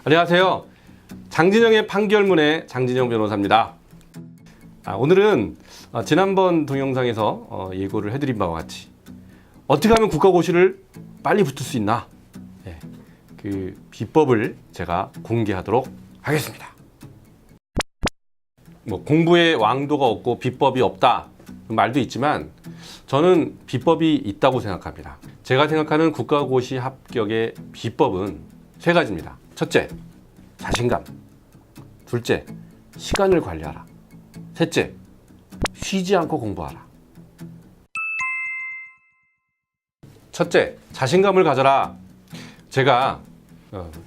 안녕하세요. 장진영의 판결문의 장진영 변호사입니다. 오늘은 지난번 동영상에서 예고를 해드린 바와 같이 어떻게 하면 국가고시를 빨리 붙을 수 있나, 그 비법을 제가 공개하도록 하겠습니다. 뭐 공부에 왕도가 없고 비법이 없다 말도 있지만 저는 비법이 있다고 생각합니다. 제가 생각하는 국가고시 합격의 비법은 세 가지입니다. 첫째, 자신감. 둘째, 시간을 관리하라. 셋째, 쉬지 않고 공부하라. 첫째, 자신감을 가져라. 제가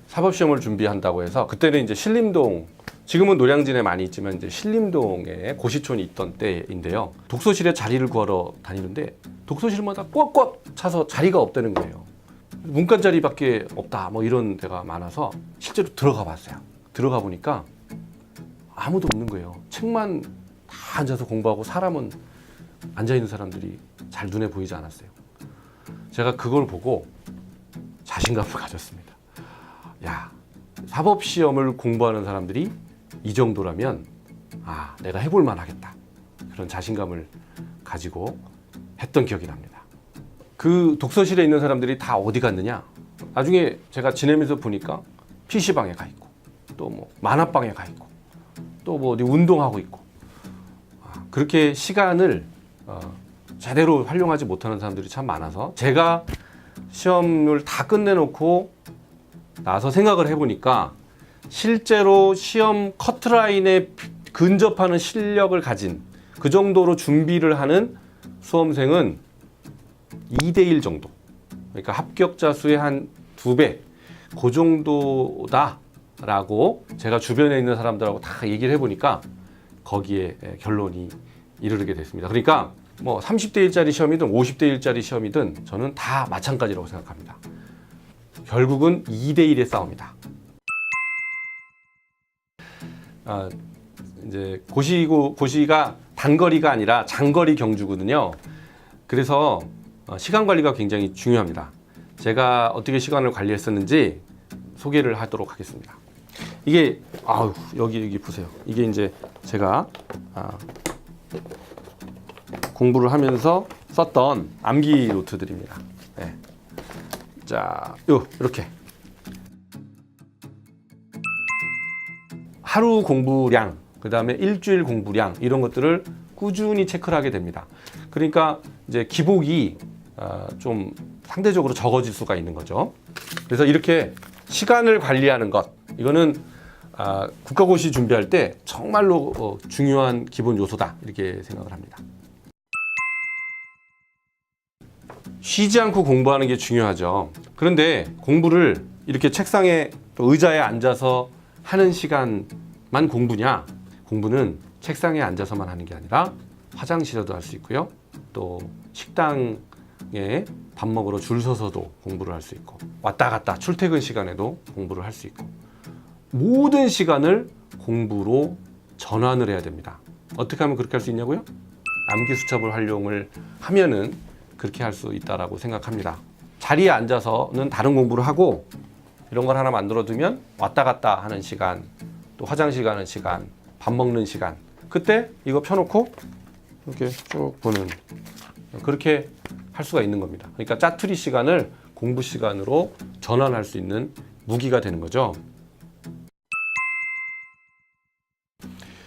사법시험을 준비한다고 해서 그때는 이제 신림동, 지금은 노량진에 많이 있지만 이제 신림동에 고시촌이 있던 때인데요. 독서실에 자리를 구하러 다니는데 독서실마다 꽉꽉 차서 자리가 없다는 거예요. 문간 자리밖에 없다 뭐 이런 데가 많아서 실제로 들어가 봤어요. 들어가 보니까 아무도 없는 거예요. 책만 다 앉아서 공부하고 사람은 앉아있는 사람들이 잘 눈에 보이지 않았어요. 제가 그걸 보고 자신감을 가졌습니다. 야, 사법시험을 공부하는 사람들이 이 정도라면 내가 해볼 만하겠다. 그런 자신감을 가지고 했던 기억이 납니다. 그 독서실에 있는 사람들이 다 어디 갔느냐? 나중에 제가 지내면서 보니까 PC방에 가 있고, 또 뭐 만화방에 가 있고, 또 뭐 어디 운동하고 있고, 그렇게 시간을 제대로 활용하지 못하는 사람들이 참 많아서 제가 시험을 다 끝내놓고 나서 생각을 해보니까 실제로 시험 커트라인에 근접하는 실력을 가진 그 정도로 준비를 하는 수험생은 2대1 정도, 그러니까 합격자 수의 한 2배, 그 정도다라고 제가 주변에 있는 사람들하고 다 얘기를 해보니까 거기에 결론이 이르게 됐습니다. 그러니까 뭐 30대 1짜리 시험이든 50대 1짜리 시험이든 저는 다 마찬가지라고 생각합니다. 결국은 2대1의 싸움이다. 이제 고시가 단거리가 아니라 장거리 경주거든요. 그래서 시간 관리가 굉장히 중요합니다. 제가 어떻게 시간을 관리했었는지 소개를 하도록 하겠습니다. 이게 여기 보세요. 이게 이제 제가 공부를 하면서 썼던 암기 노트들입니다. 네. 자, 이렇게 하루 공부량, 그 다음에 일주일 공부량, 이런 것들을 꾸준히 체크를 하게 됩니다. 그러니까 이제 기복이 좀 상대적으로 적어질 수가 있는 거죠. 그래서 이렇게 시간을 관리하는 것, 이거는 국가고시 준비할 때 정말로 중요한 기본 요소다, 이렇게 생각을 합니다. 쉬지 않고 공부하는 게 중요하죠. 그런데 공부를 이렇게 책상에 또 의자에 앉아서 하는 시간만 공부냐? 공부는 책상에 앉아서만 하는 게 아니라 화장실에도 할 수 있고요. 또 식당에 밥 먹으러 줄 서서도 공부를 할 수 있고, 왔다 갔다 출퇴근 시간에도 공부를 할 수 있고, 모든 시간을 공부로 전환을 해야 됩니다. 어떻게 하면 그렇게 할 수 있냐고요? 암기 수첩을 활용을 하면은 그렇게 할 수 있다라고 생각합니다. 자리에 앉아서는 다른 공부를 하고, 이런 걸 하나 만들어 두면 왔다 갔다 하는 시간, 또 화장실 가는 시간, 밥 먹는 시간, 그때 이거 펴놓고 이렇게 쭉 보는, 그렇게 할 수가 있는 겁니다. 그러니까 짜투리 시간을 공부 시간으로 전환할 수 있는 무기가 되는 거죠.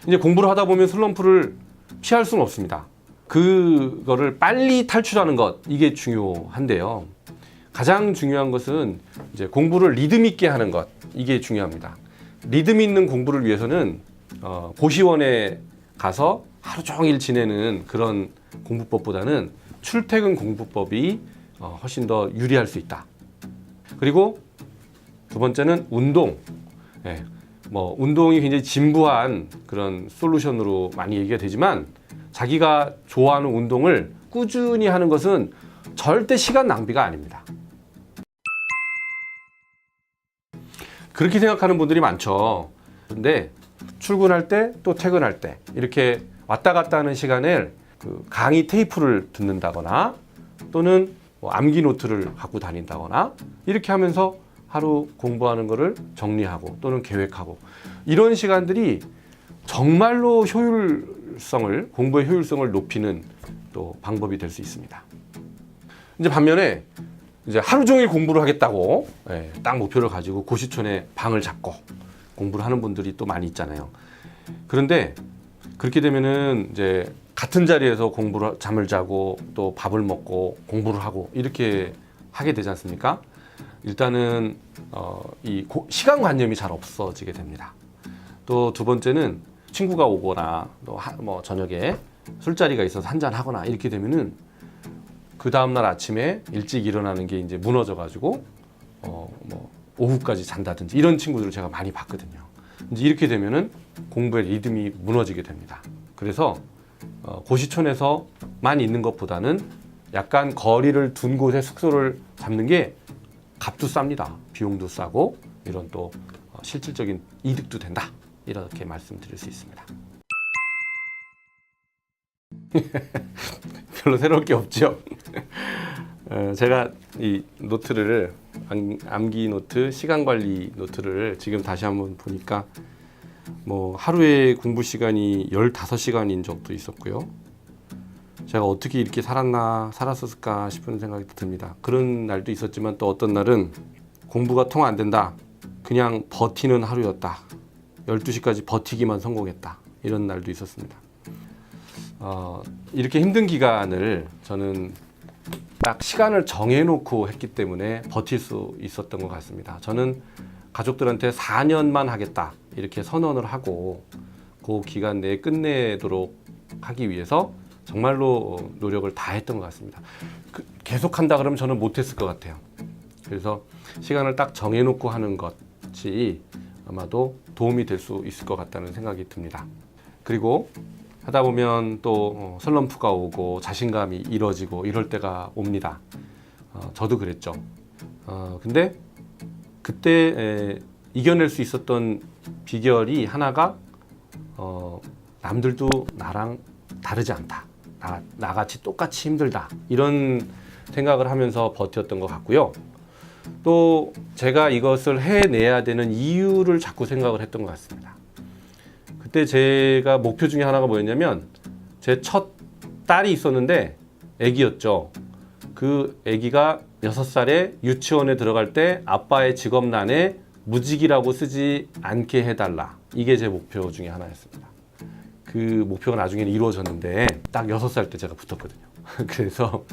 이제 공부를 하다 보면 슬럼프를 피할 수는 없습니다. 그거를 빨리 탈출하는 것, 이게 중요한데요. 가장 중요한 것은 이제 공부를 리듬 있게 하는 것, 이게 중요합니다. 리듬 있는 공부를 위해서는 고시원에 가서 하루 종일 지내는 그런 공부법보다는 출퇴근 공부법이 훨씬 더 유리할 수 있다. 그리고 두 번째는 운동. 뭐 운동이 굉장히 진부한 그런 솔루션으로 많이 얘기가 되지만, 자기가 좋아하는 운동을 꾸준히 하는 것은 절대 시간 낭비가 아닙니다. 그렇게 생각하는 분들이 많죠. 근데 출근할 때 또 퇴근할 때 이렇게 왔다 갔다 하는 시간을 그 강의 테이프를 듣는다거나 또는 뭐 암기 노트를 갖고 다닌다거나 이렇게 하면서 하루 공부하는 거를 정리하고 또는 계획하고 이런 시간들이 정말로 공부의 효율성을 높이는 또 방법이 될 수 있습니다. 이제 반면에 이제 하루 종일 공부를 하겠다고 딱 목표를 가지고 고시촌에 방을 잡고 공부를 하는 분들이 또 많이 있잖아요. 그런데 그렇게 되면은 이제 같은 자리에서 잠을 자고 또 밥을 먹고 공부를 하고 이렇게 하게 되지 않습니까? 일단은 시간관념이 잘 없어지게 됩니다. 또 두 번째는 친구가 오거나 또 뭐 저녁에 술자리가 있어서 한잔 하거나 이렇게 되면은 그 다음날 아침에 일찍 일어나는 게 이제 무너져가지고 뭐 오후까지 잔다든지 이런 친구들을 제가 많이 봤거든요. 이제 이렇게 되면은 공부의 리듬이 무너지게 됩니다. 그래서 고시촌에서만 있는 것보다는 약간 거리를 둔 곳에 숙소를 잡는 게 값도 쌉니다. 비용도 싸고 이런 또 실질적인 이득도 된다. 이렇게 말씀드릴 수 있습니다. 별로 새로울 게 없죠. 제가 이 노트를 암기 노트, 시간 관리 노트를 지금 다시 한번 보니까 뭐 하루에 공부 시간이 15시간인 적도 있었고요. 제가 어떻게 이렇게 살았었을까 싶은 생각이 듭니다. 그런 날도 있었지만 또 어떤 날은 공부가 통 안 된다. 그냥 버티는 하루였다. 12시까지 버티기만 성공했다. 이런 날도 있었습니다. 이렇게 힘든 기간을 저는 딱 시간을 정해놓고 했기 때문에 버틸 수 있었던 것 같습니다. 저는 가족들한테 4년만 하겠다 이렇게 선언을 하고 그 기간 내에 끝내도록 하기 위해서 정말로 노력을 다 했던 것 같습니다. 계속 한다 그러면 저는 못했을 것 같아요. 그래서 시간을 딱 정해놓고 하는 것이 아마도 도움이 될 수 있을 것 같다는 생각이 듭니다. 그리고 하다 보면 또 슬럼프가 오고 자신감이 잃어지고 이럴 때가 옵니다. 저도 그랬죠. 근데 그때 이겨낼 수 있었던 비결이 하나가 남들도 나랑 다르지 않다. 나같이 똑같이 힘들다. 이런 생각을 하면서 버텼던 것 같고요. 또 제가 이것을 해내야 되는 이유를 자꾸 생각을 했던 것 같습니다. 그때 제가 목표 중에 하나가 뭐였냐면 제 첫 딸이 있었는데 아기였죠. 그 아기가 6살에 유치원에 들어갈 때 아빠의 직업란에 무직이라고 쓰지 않게 해달라. 이게 제 목표 중에 하나였습니다. 그 목표가 나중에는 이루어졌는데 딱 6살 때 제가 붙었거든요. 그래서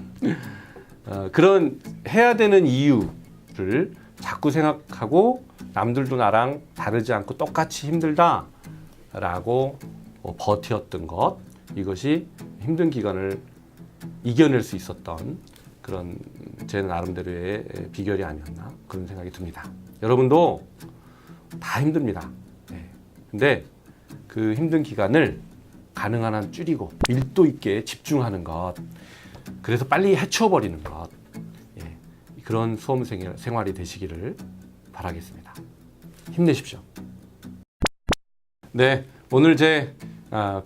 그런 해야 되는 이유를 자꾸 생각하고 남들도 나랑 다르지 않고 똑같이 힘들다 라고 버텼던 것, 이것이 힘든 기간을 이겨낼 수 있었던 그런 제 나름대로의 비결이 아니었나 그런 생각이 듭니다. 여러분도 다 힘듭니다. 근데 그 힘든 기간을 가능한 한 줄이고 밀도 있게 집중하는 것, 그래서 빨리 헤쳐버리는 것, 그런 수험 생활이 되시기를 바라겠습니다. 힘내십시오. 네, 오늘 제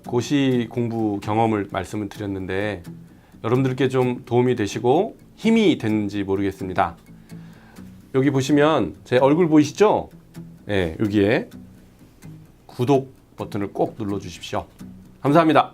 고시 공부 경험을 말씀을 드렸는데 여러분들께 좀 도움이 되시고 힘이 됐는지 모르겠습니다. 여기 보시면 제 얼굴 보이시죠? 네, 여기에 구독 버튼을 꼭 눌러 주십시오. 감사합니다.